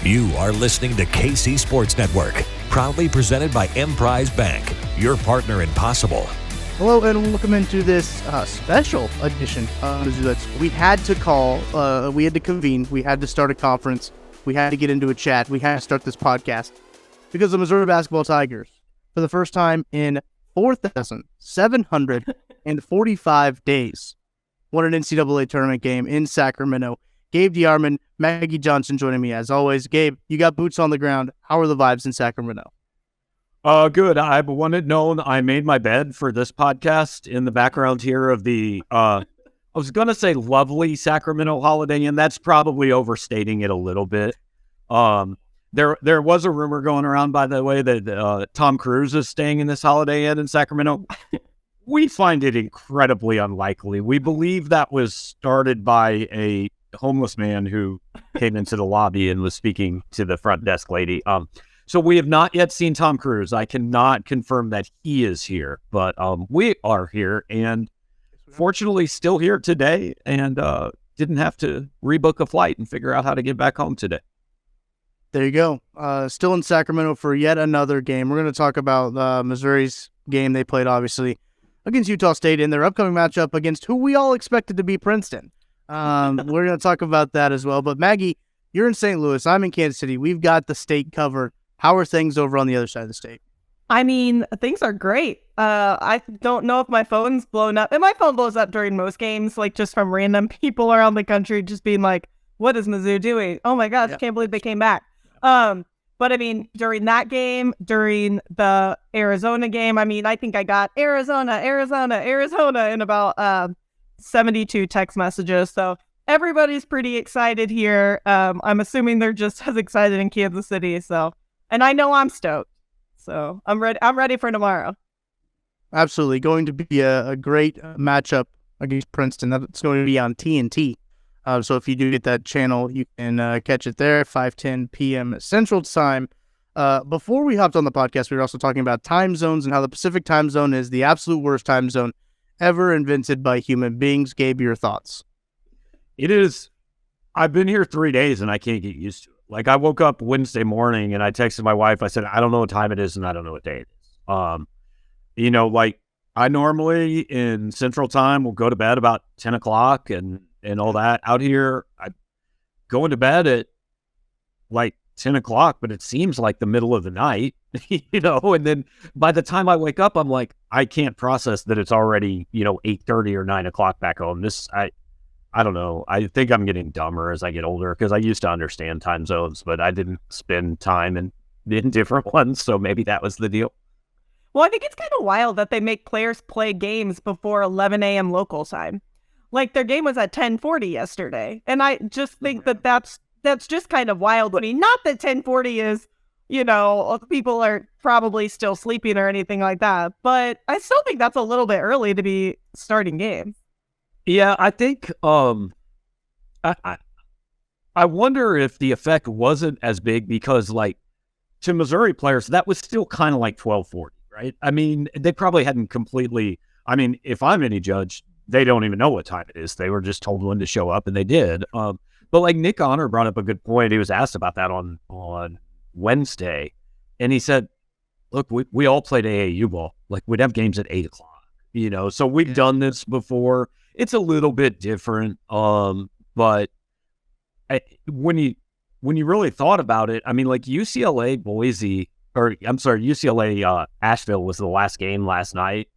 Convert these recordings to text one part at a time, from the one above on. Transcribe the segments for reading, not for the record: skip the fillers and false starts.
You are listening to KC Sports Network, proudly presented by Emprise Bank, your partner in possible. Hello and welcome into this special edition of Mizzou. We had to call, we had to convene, we had to start a conference, we had to get into a chat, we had to start this podcast because the Missouri basketball Tigers, for the first time in 4,745 days, won an NCAA tournament game in Sacramento. Gabe DeArmond, Maggie Johnson joining me as always. Gabe, you got boots on the ground. How are the vibes in Sacramento? Good. I wanted known I made my bed for this podcast in the background here of the, I was going to say lovely Sacramento Holiday Inn. That's probably overstating it a little bit. There was a rumor going around, by the way, that Tom Cruise is staying in this Holiday Inn in Sacramento. We find it incredibly unlikely. We believe that was started by a homeless man who came into the lobby and was speaking to the front desk lady. So we have not yet seen Tom Cruise. I cannot confirm that he is here, but we are here and fortunately still here today and didn't have to rebook a flight and figure out how to get back home today. There you go. Still in Sacramento for yet another game. We're going to talk about Missouri's game they played, obviously, against Utah State in their upcoming matchup against who we all expected to be Princeton. We're going to talk about that as well. But Maggie, you're in St. Louis. I'm in Kansas City. We've got the state covered. How are things over on the other side of the state? I mean, things are great. I don't know if my phone's blown up. And my phone blows up during most games, like just from random people around the country just being like, what is Mizzou doing? Oh my gosh, I can't believe they came back. But I mean, during that game, during the Arizona game, I mean, I think I got Arizona in about 72 text messages. So everybody's pretty excited here. I'm assuming they're just as excited in Kansas City. And I know I'm stoked. So I'm ready for tomorrow. Absolutely. Going to be a great matchup against Princeton. That's going to be on TNT. So if you do get that channel, you can catch it there at 5:10 p.m. Central Time. Before we hopped on the podcast, we were also talking about time zones and how the Pacific time zone is the absolute worst time zone ever invented by human beings. Gabe, your thoughts? It is. I've been here 3 days and I can't get used to it. Like I woke up Wednesday morning and I texted my wife. I said, I don't know what time it is and I don't know what day it is. Like I normally in Central Time will go to bed about 10 o'clock and all that. Out here, I go into bed at like 10 o'clock, but it seems like the middle of the night, and then by the time I wake up, I'm like, I can't process that it's already, 8:30 or 9 o'clock back home. I don't know. I think I'm getting dumber as I get older because I used to understand time zones, but I didn't spend time in different ones. So maybe that was the deal. Well, I think it's kind of wild that they make players play games before 11 a.m. local time. Like their game was at 10:40 yesterday. And I just think that's just kind of wild to me. Not that 10:40 is, people are probably still sleeping or anything like that. But I still think that's a little bit early to be starting games. Yeah, I think I wonder if the effect wasn't as big because, like, to Missouri players, that was still kind of like 12:40, right? I mean, they probably hadn't completely. I mean, if I'm any judge, they don't even know what time it is. They were just told when to show up, and they did. But like Nick Honor brought up a good point. He was asked about that on Wednesday, and he said, "Look, we all played AAU ball. Like we'd have games at 8 o'clock, So we've done this before. It's a little bit different, but when you really thought about it, I mean, like UCLA Asheville was the last game last night,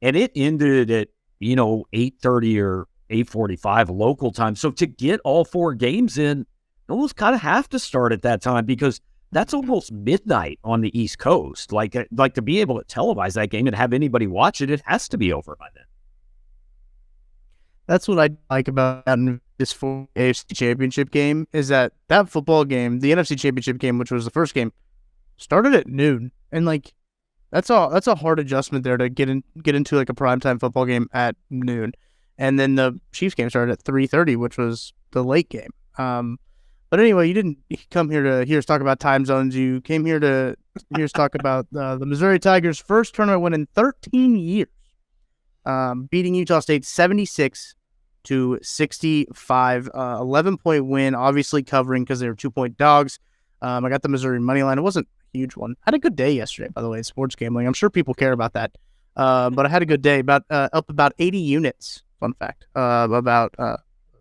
and it ended at 8:30 or 8:45 local time. So to get all four games in, you almost kind of have to start at that time because that's almost midnight on the East Coast. Like to be able to televise that game and have anybody watch it, it has to be over by then. That's what I like about this full AFC Championship game is that football game, the NFC Championship game, which was the first game, started at noon, and like that's a hard adjustment there to get into like a primetime football game at noon, and then the Chiefs game started at 3:30, which was the late game. But anyway, you didn't come here to hear us talk about time zones. You came here to hear us talk about the Missouri Tigers' first tournament win in 13 years, beating Utah State 76 to 65. 11-point win, obviously covering because they were 2-point dogs. I got the Missouri money line. It wasn't a huge one. I had a good day yesterday, by the way, sports gambling. I'm sure people care about that. But I had a good day, up about 80 units. Fun fact.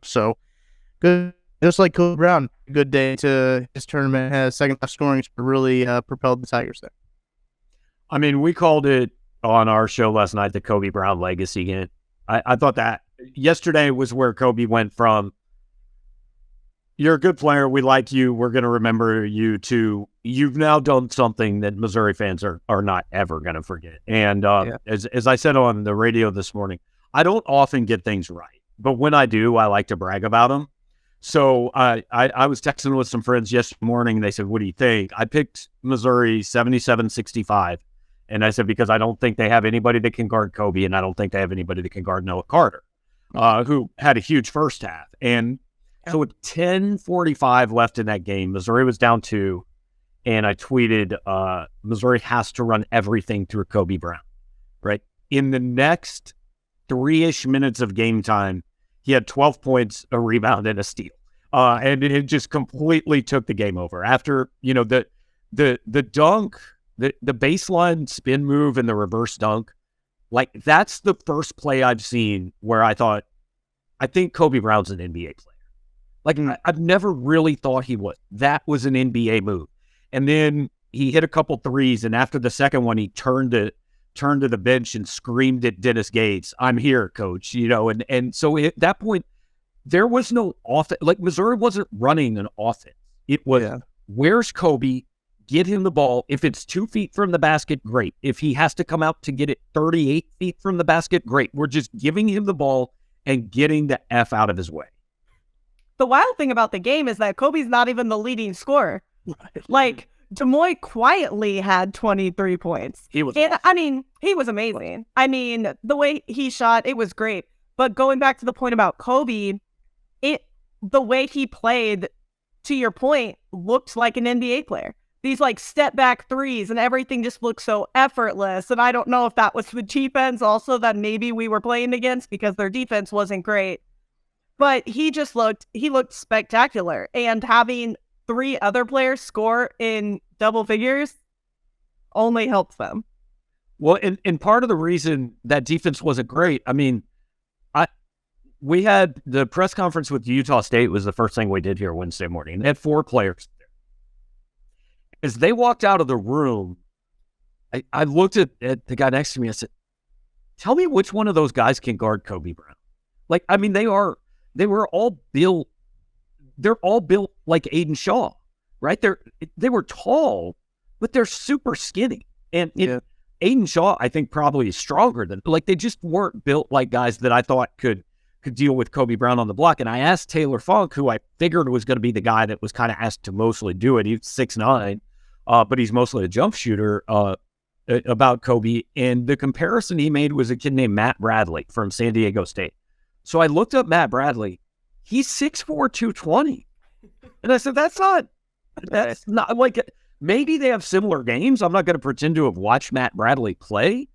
So good. Just like Kobe Brown, good day to his tournament. Has second half scoring really propelled the Tigers there. I mean, we called it on our show last night the Kobe Brown legacy hit. I thought that yesterday was where Kobe went from, you're a good player, we like you, we're going to remember you, to you've now done something that Missouri fans are not ever going to forget. And as I said on the radio this morning, I don't often get things right, but when I do, I like to brag about them. So I was texting with some friends yesterday morning, and they said, what do you think? I picked Missouri 77-65. And I said, because I don't think they have anybody that can guard Kobe, and I don't think they have anybody that can guard Noah Carter, who had a huge first half. And so with 10:45 left in that game, Missouri was down 2, and I tweeted, Missouri has to run everything through Kobe Brown, right? In the next 3-ish minutes of game time, he had 12 points, a rebound, and a steal. And it just completely took the game over. After, the dunk, the baseline spin move and the reverse dunk, like, that's the first play I've seen where I thought, I think Kobe Brown's an NBA player. Like, I've never really thought he was. That was an NBA move. And then he hit a couple threes, and after the second one, he turned to the bench and screamed at Dennis Gates, "I'm here, coach," and so at that point, there was no offense. Like, Missouri wasn't running an offense. It was, where's Kobe? Get him the ball. If it's 2 feet from the basket, great. If he has to come out to get it 38 feet from the basket, great. We're just giving him the ball and getting the F out of his way. The wild thing about the game is that Kobe's not even the leading scorer. Like, Des Moines quietly had 23 points. He was amazing. I mean, the way he shot, it was great. But going back to the point about Kobe, the way he played, to your point, looked like an NBA player. These like step back threes and everything just looked so effortless. And I don't know if that was the defense also that maybe we were playing against, because their defense wasn't great. But he looked spectacular. And having 3 other players score in double figures only helps them. Well, and part of the reason that defense wasn't great, I mean, we had the press conference with Utah State was the first thing we did here Wednesday morning. They had 4 players there. As they walked out of the room, I looked at the guy next to me. I said, tell me which one of those guys can guard Kobe Brown. Like, I mean, they're all built like Aiden Shaw, right? They were tall, but they're super skinny. And Aiden Shaw, I think, probably is stronger than, like, they just weren't built like guys that I thought could deal with Kobe Brown on the block. And I asked Taylor Funk, who I figured was going to be the guy that was kind of asked to mostly do it. He's 6'9", but he's mostly a jump shooter, about Kobe. And the comparison he made was a kid named Matt Bradley from San Diego State. So I looked up Matt Bradley. He's 6'4", 220. And I said, that's not like, maybe they have similar games. I'm not going to pretend to have watched Matt Bradley play,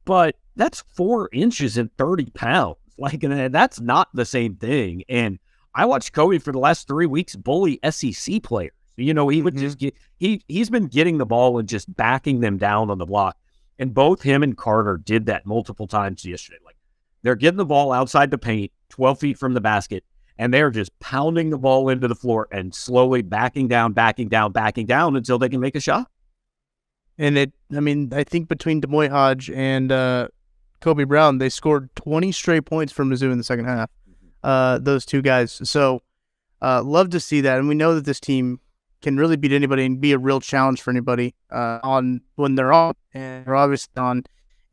but that's 4 inches and 30 pounds. Like, and that's not the same thing. And I watched Kobe for the last 3 weeks bully SEC players. He would just he's been getting the ball and just backing them down on the block. And both him and Carter did that multiple times yesterday. Like, they're getting the ball outside the paint, 12 feet from the basket, and they're just pounding the ball into the floor and slowly backing down until they can make a shot. And I think between Des Moines Hodge and Kobe Brown, they scored 20 straight points for Mizzou in the second half. Those 2 guys. So love to see that. And we know that this team can really beat anybody and be a real challenge for anybody on when they're on, and they're obviously on.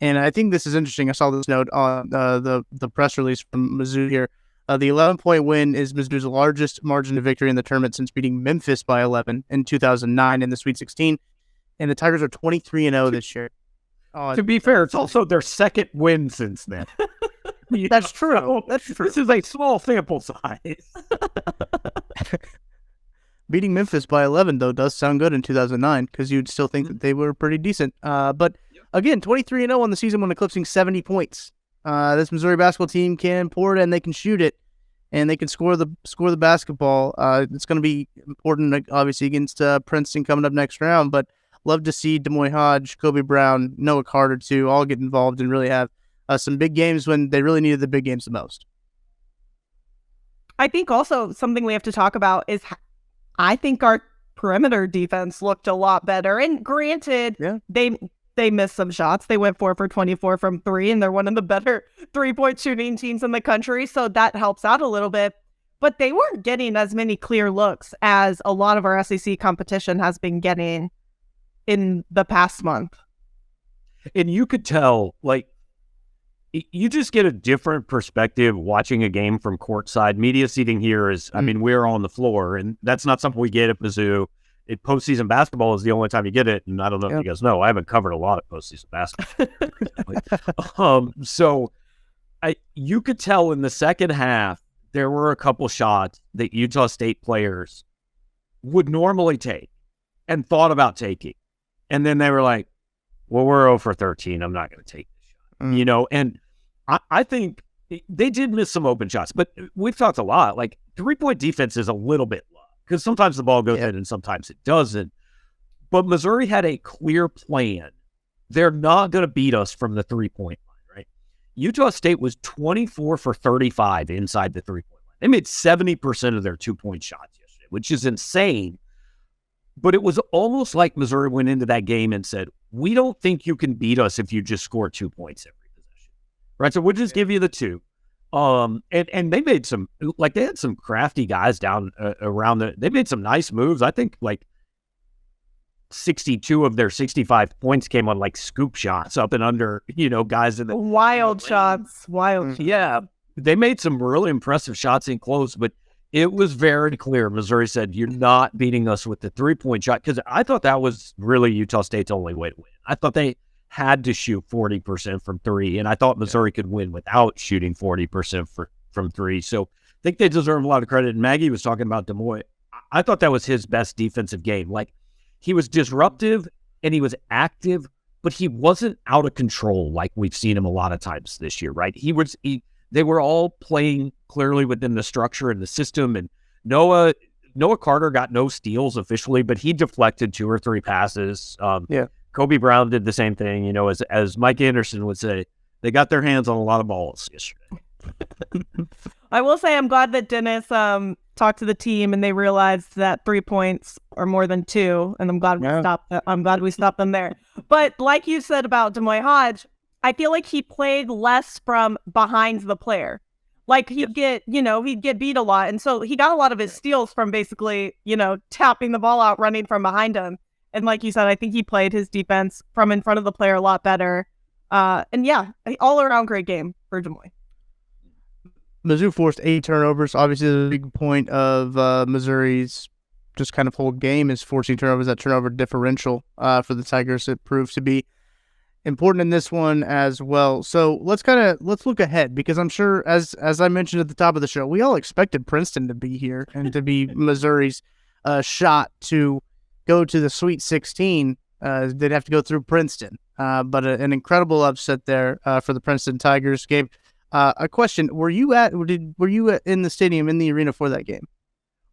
And I think this is interesting. I saw this note on the press release from Mizzou here. The 11-point win is Mizzou's largest margin of victory in the tournament since beating Memphis by 11 in 2009 in the Sweet 16. And the Tigers are 23-0 this year. To be fair, it's also their second win since then. That's true. That's true. This is a small sample size. Beating Memphis by 11, though, does sound good in 2009, because you'd still think that they were pretty decent. But again, 23-0 on the season when eclipsing 70 points. this Missouri basketball team can pour it and they can shoot it, and they can score the basketball. It's going to be important, obviously, against Princeton coming up next round. But love to see Demoy Hodge, Kobe Brown, Noah Carter too, all get involved and really have some big games when they really needed the big games the most. I think also something we have to talk about is I think our perimeter defense looked a lot better. And granted, they missed some shots. They went 4 for 24 from 3, and they're one of the better 3-point shooting teams in the country. So that helps out a little bit. But they weren't getting as many clear looks as a lot of our SEC competition has been getting in the past month. And you could tell, like, you just get a different perspective watching a game from courtside. Media seating here is, I mean, we're on the floor, and that's not something we get at Mizzou. Postseason basketball is the only time you get it, and I don't know if you guys know, I haven't covered a lot of postseason basketball. So you could tell in the second half, there were a couple shots that Utah State players would normally take and thought about taking. And then they were like, well, we're 0 for 13. I'm not going to take this shot. You know, and I think they did miss some open shots, but we've talked a lot. Like, 3-point defense is a little bit low because sometimes the ball goes in and sometimes it doesn't. But Missouri had a clear plan. They're not going to beat us from the 3-point line, right? Utah State was 24 for 35 inside the 3-point line. They made 70% of their 2-point shots yesterday, which is insane. But it was almost like Missouri went into that game and said, we don't think you can beat us if you just score 2 points every possession, right? So we'll just give you the 2. And they made some, like, they had some crafty guys down around they made some nice moves. I think like 62 of their 65 points came on like scoop shots up and under, you know, guys in the wild shots. Yeah. They made some really impressive shots in close, but it was very clear. Missouri said, you're not beating us with the 3-point shot, because I thought that was really Utah State's only way to win. I thought they had to shoot 40% from 3, and I thought Missouri could win without shooting 40% from 3. So I think they deserve a lot of credit. And Maggie was talking about Demoy. I thought that was his best defensive game. Like, he was disruptive and he was active, but he wasn't out of control like we've seen him a lot of times this year, right? They were all playing clearly within the structure and the system. And Noah Carter got no steals officially, but he deflected 2 or 3 passes. Kobe Brown did the same thing. You know, as Mike Anderson would say, they got their hands on a lot of balls yesterday. I will say I'm glad that Dennis talked to the team and they realized that 3 points are more than 2, and I'm glad we stopped them there. But like you said about Demoy Hodge, I feel like he played less from behind the player. Like, he'd get beat a lot. And so he got a lot of his steals from basically, tapping the ball out, running from behind him. And like you said, I think he played his defense from in front of the player a lot better. And yeah, all around great game for Demoy. Mizzou forced 8 turnovers. Obviously, the big point of Missouri's just kind of whole game is forcing turnovers. That turnover differential for the Tigers, it proved to be important in this one as well. So let's look ahead, because I'm sure, as I mentioned at the top of the show, we all expected Princeton to be here and to be Missouri's shot to go to the Sweet 16. They'd have to go through Princeton, but an incredible upset there for the Princeton Tigers. Gabe, a question: were you in the stadium, in the arena for that game?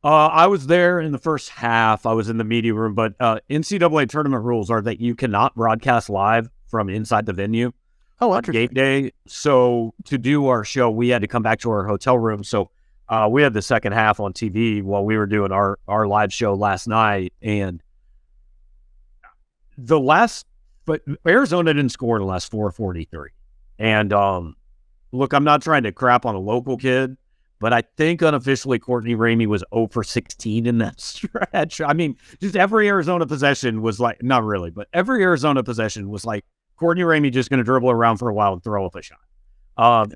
I was there in the first half. I was in the media room, but NCAA tournament rules are that you cannot broadcast live from inside the venue on game day. So to do our show, we had to come back to our hotel room. So we had the second half on TV while we were doing our live show last night. And but Arizona didn't score in the last 4:43. And look, I'm not trying to crap on a local kid, but I think unofficially Courtney Ramey was 0 for 16 in that stretch. I mean, just every Arizona possession was like, not really, but every Arizona possession was like Courtney Ramey just going to dribble around for a while and throw up a shot.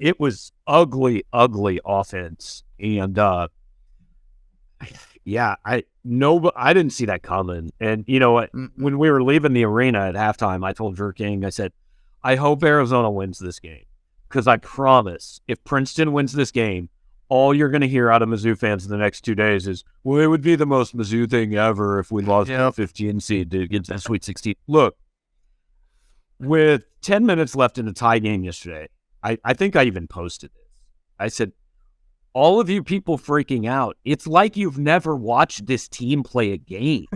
It was ugly offense. And I didn't see that coming. And you know what? When we were leaving the arena at halftime, I told Drew King, I said, I hope Arizona wins this game, because I promise if Princeton wins this game, all you're going to hear out of Mizzou fans in the next 2 days is, well, it would be the most Mizzou thing ever if we lost the 15 seed to get the Sweet 16. Look, with 10 minutes left in the tie game yesterday, I think I even posted this. I said, all of you people freaking out, it's like you've never watched this team play a game.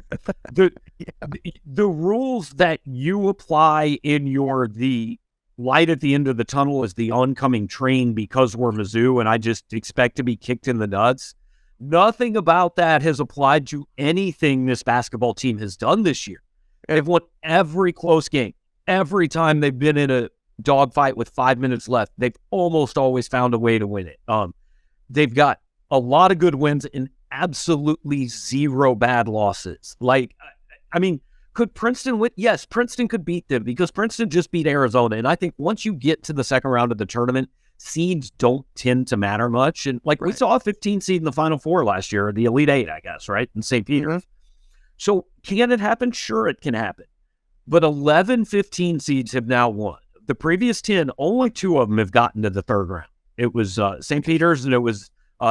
The rules that you apply in the light at the end of the tunnel is the oncoming train because we're Mizzou and I just expect to be kicked in the nuts. Nothing about that has applied to anything this basketball team has done this year. They've won every close game. Every time they've been in a dogfight with 5 minutes left, they've almost always found a way to win it. They've got a lot of good wins and absolutely zero bad losses. Like, I mean, could Princeton win? Yes, Princeton could beat them because Princeton just beat Arizona. And I think once you get to the second round of the tournament, seeds don't tend to matter much. And like we saw a 15 seed in the Final Four last year, or the Elite Eight, I guess, right? In St. Peter's. So can it happen? Sure, it can happen. But 11, 15 seeds have now won. The previous 10, only 2 of them have gotten to the third round. It was St. Peter's and it was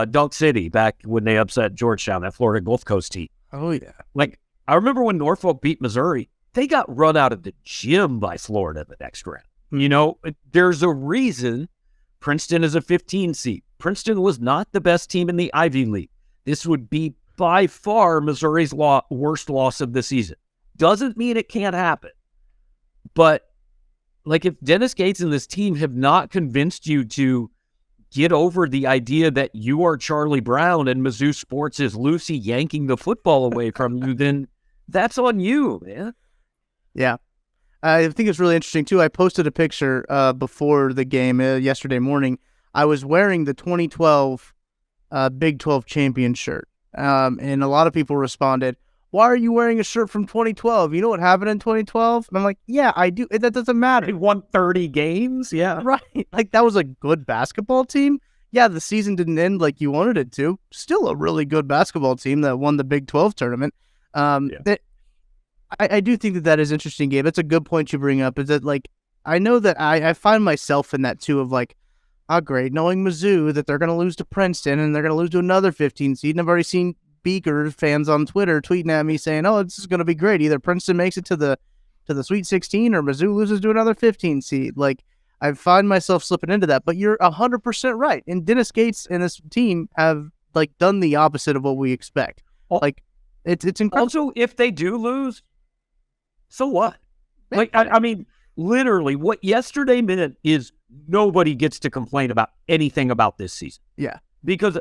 Dunk City back when they upset Georgetown, that Florida Gulf Coast team. Oh, yeah. Like, I remember when Norfolk beat Missouri, they got run out of the gym by Florida the next round. You know, there's a reason Princeton is a 15 seed. Princeton was not the best team in the Ivy League. This would be by far Missouri's worst loss of the season. Doesn't mean it can't happen. But, like, if Dennis Gates and this team have not convinced you to get over the idea that you are Charlie Brown and Mizzou sports is Lucy yanking the football away from you, then that's on you, man. Yeah. I think it's really interesting, too. I posted a picture before the game yesterday morning. I was wearing the 2012 Big 12 champion shirt, and a lot of people responded, why are you wearing a shirt from 2012? You know what happened in 2012? And I'm like, yeah, I do. That doesn't matter. They won 30 games? Yeah. Right. Like, that was a good basketball team. Yeah, the season didn't end like you wanted it to. Still a really good basketball team that won the Big 12 tournament. I do think that is interesting, Gabe. That's a good point you bring up, is that, like, I know that I find myself in that, too, of, like, oh, great, knowing Mizzou, that they're going to lose to Princeton and they're going to lose to another 15 seed. And I've already seen Beaker fans on Twitter tweeting at me saying, oh, this is going to be great. Either Princeton makes it to the Sweet 16 or Mizzou loses to another 15 seed. Like, I find myself slipping into that. But you're 100% right. And Dennis Gates and his team have, like, done the opposite of what we expect. Like, it's incredible. Also, if they do lose, so what? Like, I mean, literally, what yesterday meant is nobody gets to complain about anything about this season. Yeah. Because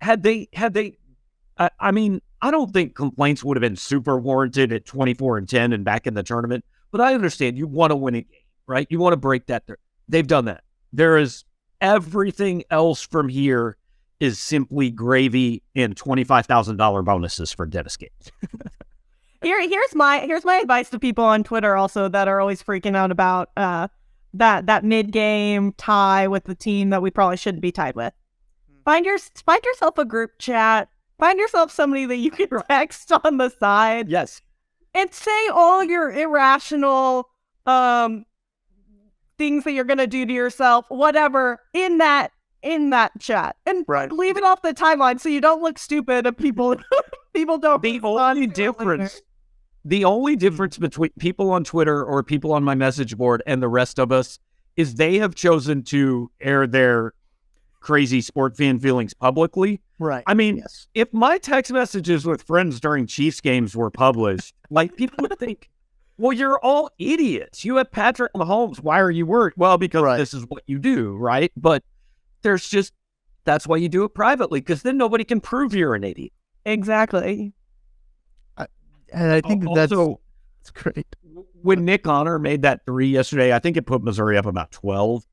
had they, I mean, I don't think complaints would have been super warranted at 24-10 and back in the tournament, but I understand you want to win a game, right? You want to break that. They've done that. There is everything else from here is simply gravy and $25,000 bonuses for Dennis Gates. Here's my advice to people on Twitter also that are always freaking out about that mid-game tie with the team that we probably shouldn't be tied with. Find yourself a group chat. Find yourself somebody that you can text on the side. Yes. And say all your irrational things that you're going to do to yourself, whatever, in that chat. And leave it off the timeline so you don't look stupid and people don't. The only difference between people on Twitter or people on my message board and the rest of us is they have chosen to air their crazy sport fan feelings publicly. Right. I mean, if my text messages with friends during Chiefs games were published, like, people would think, well, you're all idiots. You have Patrick Mahomes. Why are you worried? Well, because this is what you do, right? But that's why you do it privately, because then nobody can prove you're an idiot. Exactly. And I think that's great. When Nick Honor made that 3 yesterday, I think it put Missouri up about 12.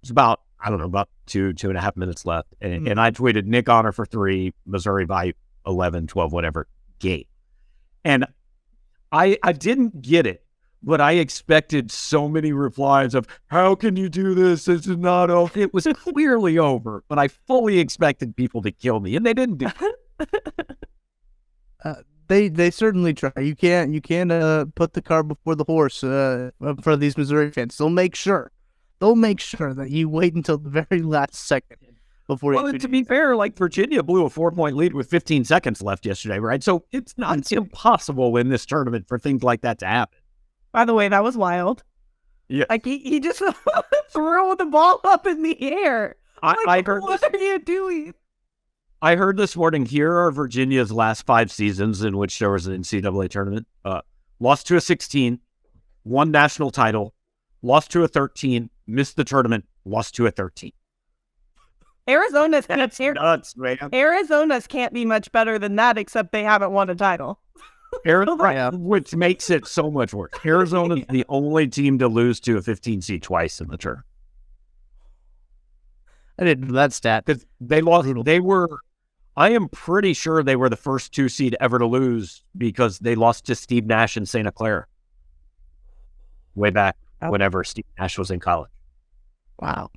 It's about, I don't know, about 2.5 minutes left. And I tweeted Nick Honor for 3, Missouri by 11, 12, whatever, game. And I didn't get it, but I expected so many replies of, how can you do this? This is not over. It was clearly over, but I fully expected people to kill me, and they didn't do it. They certainly try. You can't put the cart before the horse for these Missouri fans. They'll make sure that you wait until the very last second before. Well, to be fair, like, Virginia blew a 4-point lead with 15 seconds left yesterday, right? So it's not impossible in this tournament for things like that to happen. By the way, that was wild. Yeah. Like he just threw the ball up in the air. I heard what are you doing? I heard this morning, here are Virginia's last 5 seasons in which there was an NCAA tournament. Lost to a 16, won national title, lost to a 13, missed the tournament, lost to a 13. Arizona's Nuts, man. Arizona's can't be much better than that, except they haven't won a title. Which makes it so much worse. Arizona's the only team to lose to a 15 seed twice in the tournament. I didn't know that stat. Because they lost. I am pretty sure they were the first 2 seed ever to lose because they lost to Steve Nash in Santa Clara way back whenever Steve Nash was in college. Wow.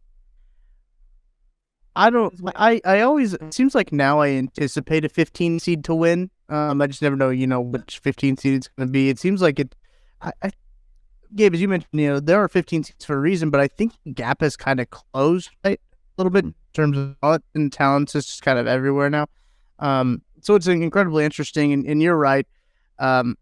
I always, it seems like now I anticipate a 15 seed to win. I just never know, which 15 seed it's going to be. It seems like Gabe, as you mentioned, there are 15 seeds for a reason, but I think the gap has kind of closed, right? A little bit in terms of talent, and talents is just kind of everywhere now. So it's incredibly interesting, and you're right. I'm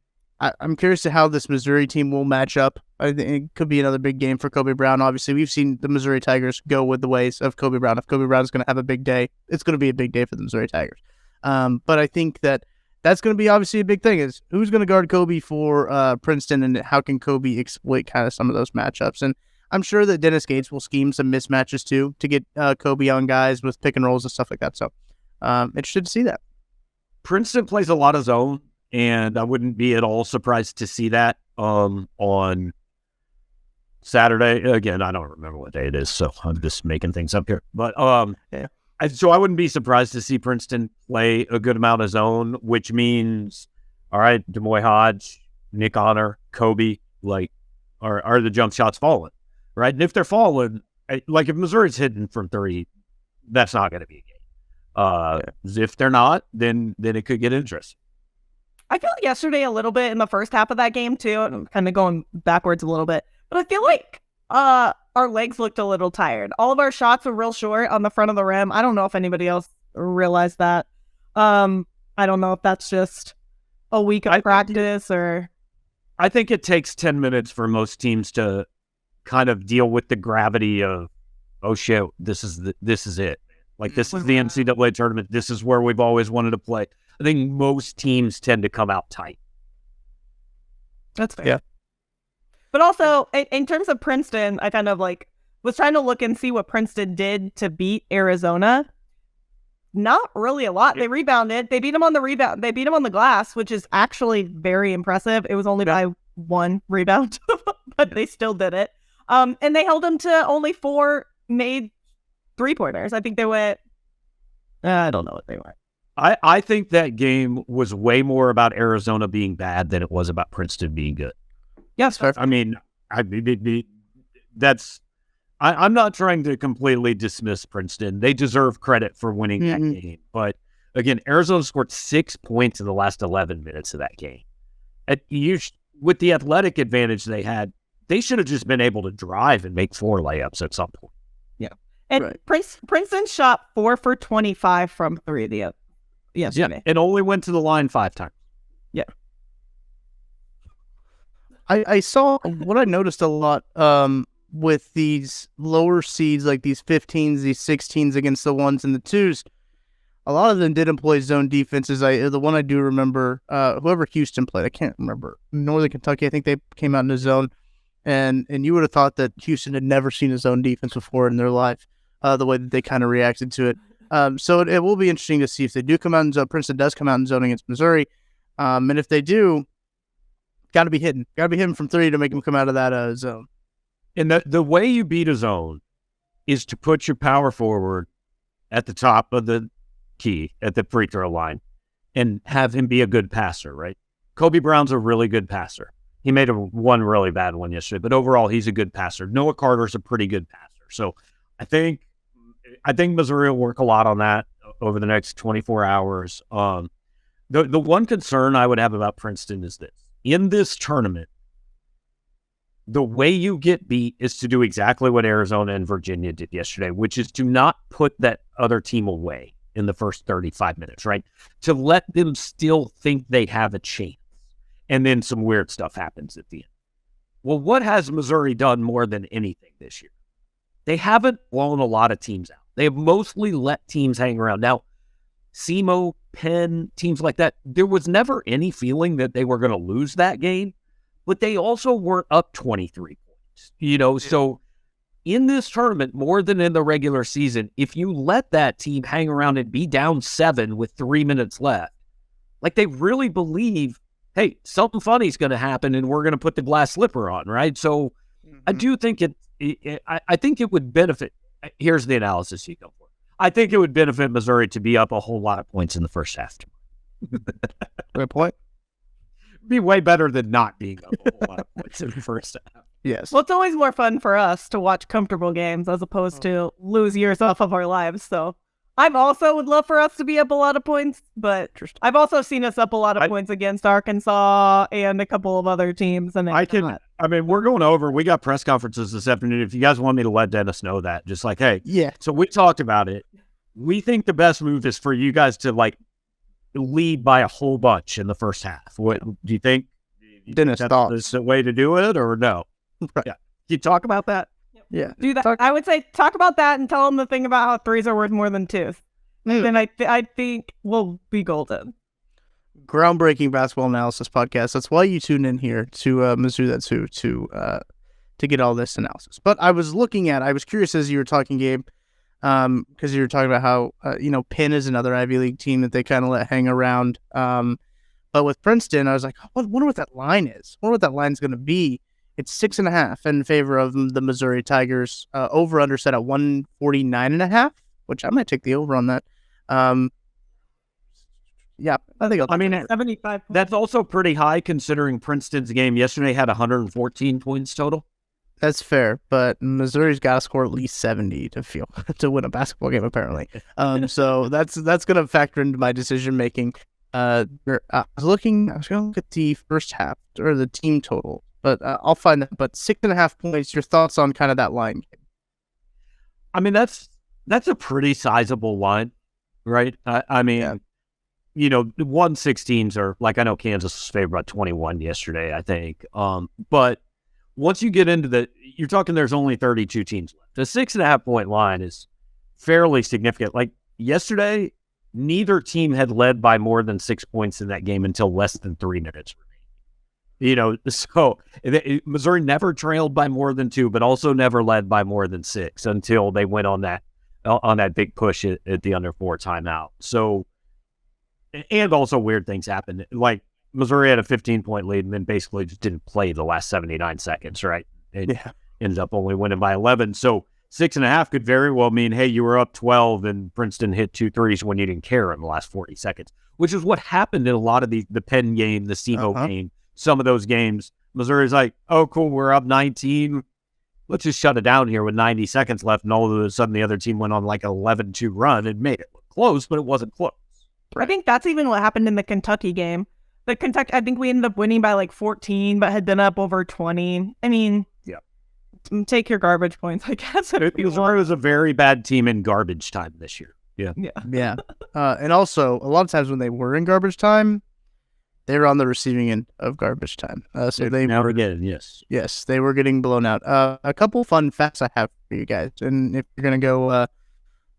curious to how this Missouri team will match up. I think it could be another big game for Kobe Brown. Obviously, we've seen the Missouri Tigers go with the ways of Kobe Brown. If Kobe Brown is going to have a big day, it's going to be a big day for the Missouri Tigers. But I think that's going to be obviously a big thing, is who's going to guard Kobe for Princeton, and how can Kobe exploit kind of some of those matchups. And I'm sure that Dennis Gates will scheme some mismatches too to get Kobe on guys with pick and rolls and stuff like that. So interested to see that. Princeton plays a lot of zone, and I wouldn't be at all surprised to see that on Saturday. Again, I don't remember what day it is, so I'm just making things up here. But so I wouldn't be surprised to see Princeton play a good amount of zone, which means, all right, Demoy Hodge, Nick Honor, Kobe, are the jump shots falling, right? And if they're falling, like if Missouri's hitting from 3, that's not going to be a game. If they're not, then it could get interesting. I feel like yesterday a little bit in the first half of that game too. I'm kind of going backwards a little bit, but I feel like our legs looked a little tired. All of our shots were real short on the front of the rim. I don't know if anybody else realized that. I don't know if that's just a week of practice or. I think it takes 10 minutes for most teams to kind of deal with the gravity of, oh shit, this is it. Like, this is the NCAA tournament. This is where we've always wanted to play. I think most teams tend to come out tight. That's fair. Yeah. But also, in terms of Princeton, I kind of was trying to look and see what Princeton did to beat Arizona. Not really a lot. They rebounded. They beat them on the rebound. They beat them on the glass, which is actually very impressive. It was only by 1 rebound, but they still did it. And they held them to only 4 made 3-pointers. I think they went. I don't know what they were. I think that game was way more about Arizona being bad than it was about Princeton being good. Yes, I mean, I'm not trying to completely dismiss Princeton. They deserve credit for winning that game. But again, Arizona scored 6 points in the last 11 minutes of that game. With the athletic advantage they had, they should have just been able to drive and make 4 layups at some point. Yeah. And Princeton shot 4 for 25 from 3 yesterday. And only went to the line 5 times. Yeah. I saw what I noticed a lot with these lower seeds, like these 15s, these 16s against the 1s and the 2s. A lot of them did employ zone defenses. The one I do remember, whoever Houston played, I can't remember. Northern Kentucky, I think they came out in a zone. And you would have thought that Houston had never seen a zone defense before in their life, the way that they kind of reacted to it. So it will be interesting to see if they do come out in zone. Princeton does come out in zone against Missouri. And if they do, got to be hitting from 3 to make them come out of that zone. And the way you beat a zone is to put your power forward at the top of the key at the free throw line and have him be a good passer, right? Kobe Brown's a really good passer. He made one really bad one yesterday, but overall he's a good passer. Noah Carter's a pretty good passer. So I think Missouri will work a lot on that over the next 24 hours. The one concern I would have about Princeton is this. In this tournament, the way you get beat is to do exactly what Arizona and Virginia did yesterday, which is to not put that other team away in the first 35 minutes, right? To let them still think they have a chance. And then some weird stuff happens at the end. Well, what has Missouri done more than anything this year? They haven't blown a lot of teams out. They have mostly let teams hang around. Now, SEMO, Penn, teams like that, there was never any feeling that they were going to lose that game, but they also weren't up 23 points. So in this tournament, more than in the regular season, if you let that team hang around and be down 7 with 3 minutes left, like they really believe, hey, something funny is going to happen and we're going to put the glass slipper on, right? So I do think I think it would benefit. Here's the analysis you go for. I think it would benefit Missouri to be up a whole lot of points in the first half. Good point. Be way better than not being up a whole lot of points in the first half. Yes. Well, it's always more fun for us to watch comfortable games as opposed to lose years off of our lives. So I'm also would love for us to be up a lot of points, but I've also seen us up a lot of points against Arkansas and a couple of other teams. And we're going over. We got press conferences this afternoon. If you guys want me to let Dennis know that, just like, hey, yeah. So we talked about it. We think the best move is for you guys to lead by a whole bunch in the first half. What do you think? Dennis thoughts. Is the way to do it or no? Right. Yeah. You talk about that? Yeah. Do that. I would say talk about that and tell them the thing about how 3s are worth more than 2s. Then I think we'll be golden. Groundbreaking basketball analysis podcast. That's why you tune in here to Mizzou That's Who to get all this analysis. But I was curious as you were talking, Gabe, because you were talking about how Penn is another Ivy League team that they kind of let hang around. But with Princeton, I was like, I wonder what that line is. I wonder what that line's going to be. It's 6.5 in favor of the Missouri Tigers. Over under set at 149.5, which I might take the over on that. Yeah, I think. 75. That's also pretty high considering Princeton's game yesterday had 114 points total. That's fair, but Missouri's got to score at least 70 to win a basketball game, apparently. So that's going to factor into my decision making. I was going to look at the first half or the team total. But I'll find that. But 6.5 points. Your thoughts on kind of that line? I mean, that's a pretty sizable line, right? The 116s are I know Kansas was favored by 21 yesterday, I think. But once you get into you're talking there's only 32 teams left. The 6.5 point line is fairly significant. Like yesterday, neither team had led by more than 6 points in that game until less than 3 minutes. So Missouri never trailed by more than 2, but also never led by more than 6 until they went on that big push at the under 4 timeout. So, and also weird things happened. Like Missouri had a 15-point lead and then basically just didn't play the last 79 seconds, right? It ended up only winning by 11. So 6.5 could very well mean, hey, you were up 12 and Princeton hit 2 threes when you didn't care in the last 40 seconds, which is what happened in a lot of the Penn game, the SEMO game. Some of those games, Missouri's like, oh, cool, we're up 19. Let's just shut it down here with 90 seconds left. And all of a sudden, the other team went on an 11-2 run and made it look close, but it wasn't close. Right. I think that's even what happened in the Kentucky game. I think we ended up winning by 14, but had been up over 20. I mean, take your garbage points, I guess. Missouri was a very bad team in garbage time this year. Yeah. And also, a lot of times when they were in garbage time, they were on the receiving end of garbage time. So they now again, yes. Yes, they were getting blown out. A couple fun facts I have for you guys. And if you're going to go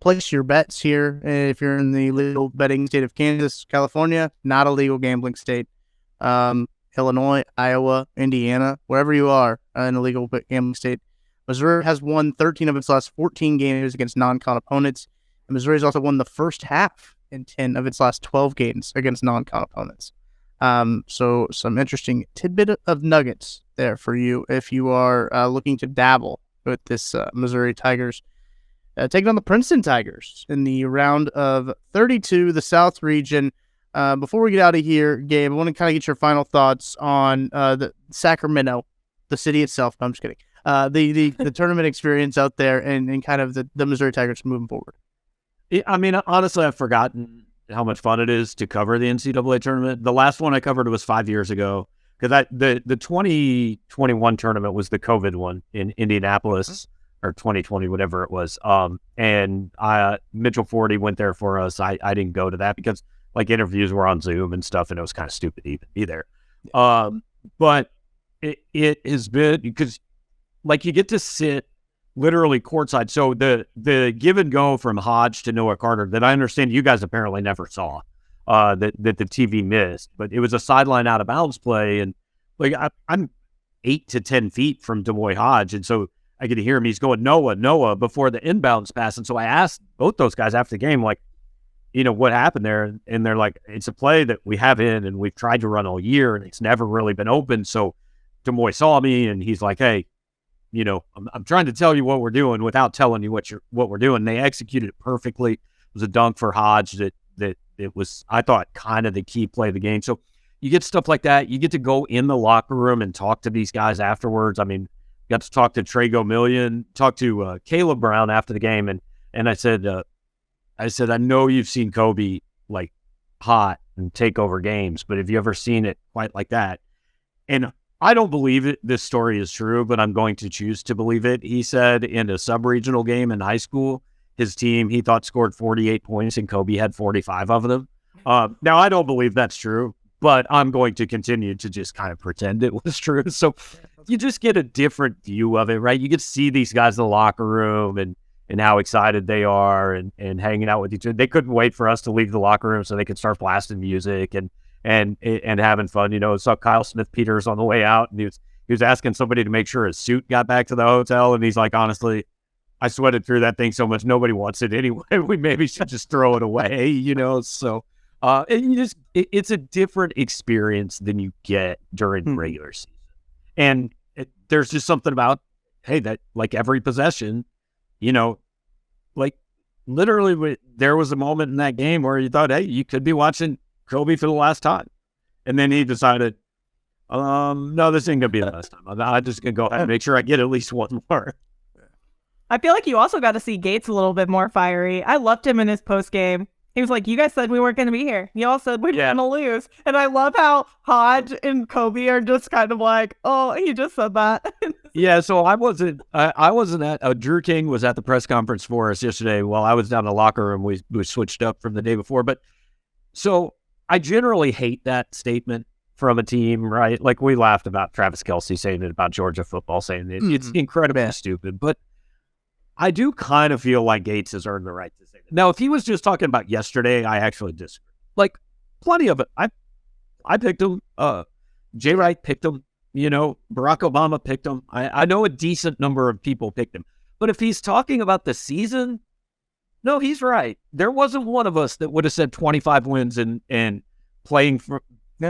place your bets here, if you're in the legal betting state of Kansas, California, not a legal gambling state. Illinois, Iowa, Indiana, wherever you are in a legal gambling state. Missouri has won 13 of its last 14 games against non-con opponents. And Missouri's also won the first half in 10 of its last 12 games against non-con opponents. So some interesting tidbit of nuggets there for you if you are looking to dabble with this Missouri Tigers. Taking on the Princeton Tigers in the round of 32, the South region. Before we get out of here, Gabe, I want to kind of get your final thoughts on the Sacramento, the city itself. No, I'm just kidding. The tournament experience out there and kind of the Missouri Tigers moving forward. I mean, honestly, I've forgotten how much fun it is to cover the NCAA tournament. The last one I covered was 5 years ago because the 2021 tournament was the COVID one in Indianapolis or 2020, whatever it was. And Mitchell Forty went there for us. I didn't go to that because interviews were on Zoom and stuff, and it was kind of stupid to even be there. But it has been because like you get to sit literally courtside. So the give and go from Hodge to Noah Carter that I understand you guys apparently never saw, that the TV missed, but it was a sideline out of bounds play, and like I'm 8 to 10 feet from Demoy Hodge, and so I get to hear him. He's going Noah before the inbounds pass, and so I asked both those guys after the game, like, what happened there, and they're like, it's a play that we have in and we've tried to run all year, and it's never really been open. So Demoy saw me, and he's like, hey, I'm trying to tell you what we're doing without telling you what we're doing. And they executed it perfectly. It was a dunk for Hodge that it was, I thought, kind of the key play of the game. So you get stuff like that. You get to go in the locker room and talk to these guys afterwards. I mean, got to talk to Trey Gomillion, talk to Caleb Brown after the game, and I said, I know you've seen Kobe like hot and take over games, but have you ever seen it quite like that? And I don't believe it. This story is true, but I'm going to choose to believe it. He said in a sub-regional game in high school, his team, he thought, scored 48 points and Kobe had 45 of them. Now, I don't believe that's true, but I'm going to continue to just kind of pretend it was true. So you just get a different view of it, right? You get to see these guys in the locker room and how excited they are and hanging out with each other. They couldn't wait for us to leave the locker room so they could start blasting music and having fun. I saw Kyle Smith-Peters on the way out, and he was asking somebody to make sure his suit got back to the hotel, and he's like, honestly, I sweated through that thing so much, nobody wants it anyway. We maybe should just throw it away, So it's a different experience than you get during the regular season. And there's just something about, hey, that like every possession, like literally there was a moment in that game where you thought, hey, you could be watching Kobe for the last time. And then he decided, no, this ain't going to be the last time. I'm just going to go ahead and make sure I get at least one more. I feel like you also got to see Gates a little bit more fiery. I loved him in his post game. He was like, you guys said we weren't going to be here. You all said we're going to lose. And I love how Hodge and Kobe are just kind of like, oh, he just said that. Yeah, so I wasn't at, Drew King was at the press conference for us yesterday while I was down in the locker room. We switched up from the day before. But so I generally hate that statement from a team, right? Like we laughed about Travis Kelce saying it about Georgia football, saying it. It's incredibly stupid. But I do kind of feel like Gates has earned the right to say that. Now, if he was just talking about yesterday, I actually disagree. Like, plenty of it. I picked him. Jay Wright picked him. Barack Obama picked him. I know a decent number of people picked him. But if he's talking about the season, no, he's right. There wasn't one of us that would have said 25 wins and playing for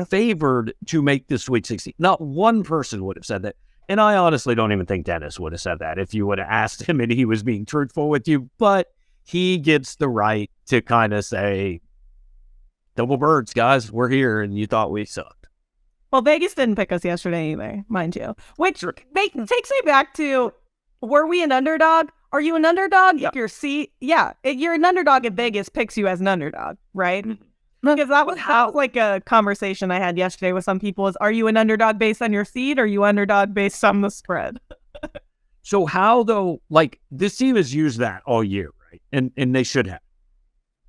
favored to make the Sweet 16. Not one person would have said that. And I honestly don't even think Dennis would have said that if you would have asked him and he was being truthful with you. But he gets the right to kind of say, double birds, guys, we're here, and you thought we sucked. Well, Vegas didn't pick us yesterday either, mind you. Which takes me back to, were we an underdog? Are you an underdog? Yeah. If you're an underdog if Vegas picks you as an underdog, right? Mm-hmm. Because that was like a conversation I had yesterday with some people is, are you an underdog based on your seed or are you underdog based on the spread? So how, though, like this team has used that all year, right? And they should have.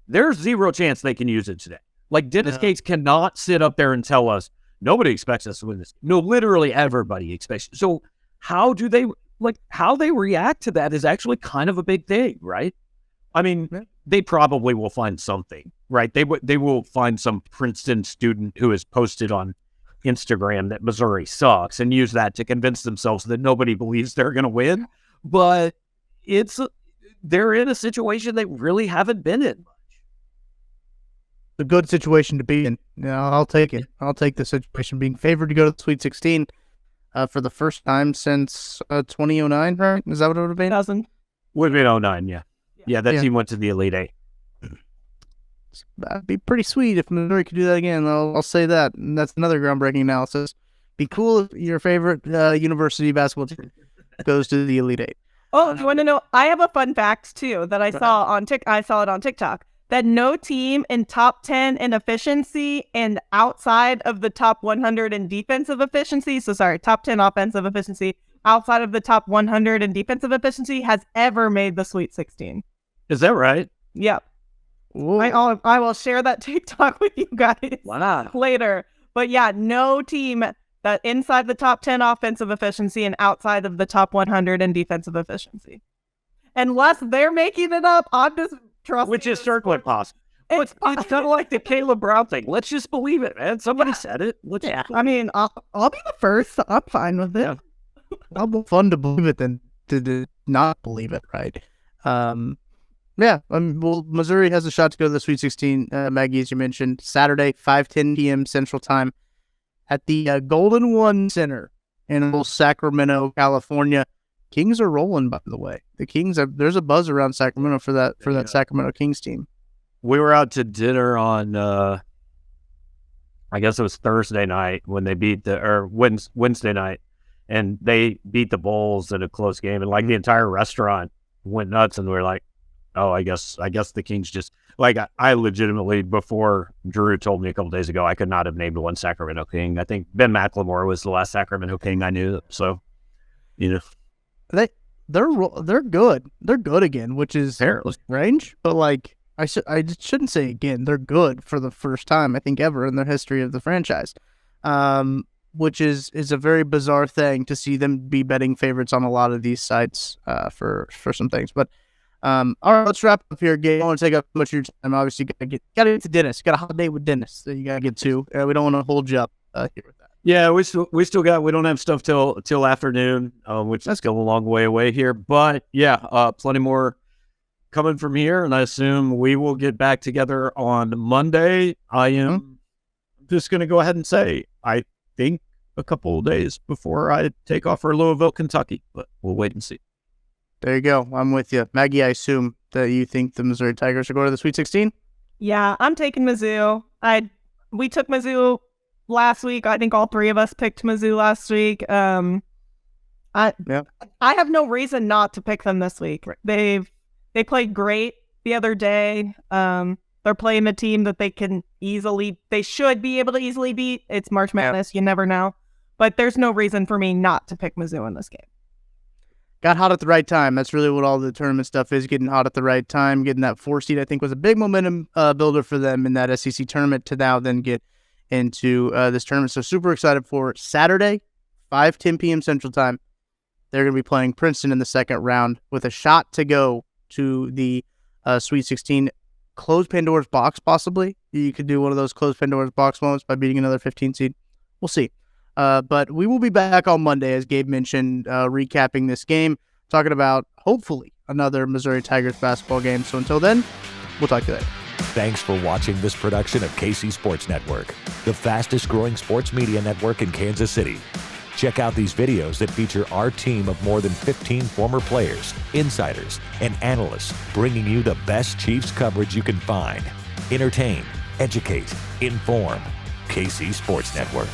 There's zero chance they can use it today. Like Dennis Gates cannot sit up there and tell us, nobody expects us to win this. No, literally everybody expects. So how they react to that is actually kind of a big thing, right? I mean, they probably will find something, right? They will find some Princeton student who has posted on Instagram that Missouri sucks and use that to convince themselves that nobody believes they're going to win. But they're in a situation they really haven't been in much. A good situation to be in. I'll take it. I'll take the situation. Being favored to go to the Sweet 16 for the first time since 2009, right? Is that what it would have been? 2000. Would have been 09, yeah. Yeah, that team went to the Elite Eight. That'd be pretty sweet if Missouri could do that again. I'll say that. And that's another groundbreaking analysis. Be cool if your favorite university basketball team goes to the Elite Eight. Oh, you want to know? I have a fun fact too that I saw on I saw it on TikTok. That no team in top 10 in efficiency and outside of the top 100 in defensive efficiency. So sorry, top 10 offensive efficiency outside of the top 100 in defensive efficiency has ever made the Sweet 16. Is that right? Yep. I will share that TikTok with you guys Wow. later. But yeah, no team that inside the top 10 offensive efficiency and outside of the top 100 in defensive efficiency. Unless they're making it up, I'm just trusting. Which is certainly possible. It's kind of like the Caleb Brown thing. Let's just believe it, man. Somebody said it. I mean, I'll be the first. I'm fine with it. Yeah. Well, more fun to believe it than to not believe it, right? Well, Missouri has a shot to go to the Sweet 16, Maggie, as you mentioned, Saturday, 5:10 p.m. Central Time at the Golden One Center in Sacramento, California. Kings are rolling, by the way. The Kings, there's a buzz around Sacramento for that Sacramento Kings team. We were out to dinner on, I guess it was Thursday night when they beat Wednesday night, and they beat the Bulls in a close game, and like the entire restaurant went nuts, and we were like, oh, I guess the Kings just, like, I legitimately, before Drew told me a couple days ago, I could not have named one Sacramento King. I think Ben McLemore was the last Sacramento King I knew, so, They're good. They're good again, which is Apparently. strange, but like, I shouldn't say again. They're good for the first time, I think, ever in the history of the franchise, which is a very bizarre thing to see them be betting favorites on a lot of these sites for some things. But all right, let's wrap up here, Gabe. I don't want to take up much of your time. Obviously, gotta get to Dennis. Got a hot date with Dennis that you gotta get to. We don't want to hold you up here with that. Yeah, we don't have stuff till afternoon, which that's go a long way away here. But yeah, plenty more coming from here, and I assume we will get back together on Monday. I am just going to go ahead and say, I think a couple of days before I take off for Louisville, Kentucky, but we'll wait and see. There you go. I'm with you. Maggie, I assume that you think the Missouri Tigers are going to the Sweet 16? Yeah, I'm taking Mizzou. We took Mizzou last week. I think all three of us picked Mizzou last week. I have no reason not to pick them this week. Right. They played great the other day. They're playing a team that they should be able to easily beat. It's March Madness. You never know. But there's no reason for me not to pick Mizzou in this game. Got hot at the right time. That's really what all the tournament stuff is, getting hot at the right time. Getting that 4 seed, I think, was a big momentum builder for them in that SEC tournament to now then get into this tournament. So super excited for Saturday, 5:10 p.m. Central Time. They're going to be playing Princeton in the second round with a shot to go to the Sweet 16. Close Pandora's box, possibly. You could do one of those close Pandora's box moments by beating another 15 seed. We'll see. But we will be back on Monday, as Gabe mentioned, recapping this game, talking about, hopefully, another Missouri Tigers basketball game. So until then, we'll talk to you later. Thanks for watching this production of KC Sports Network, the fastest growing sports media network in Kansas City. Check out these videos that feature our team of more than 15 former players, insiders, and analysts, bringing you the best Chiefs coverage you can find. Entertain, educate, inform. KC Sports Network.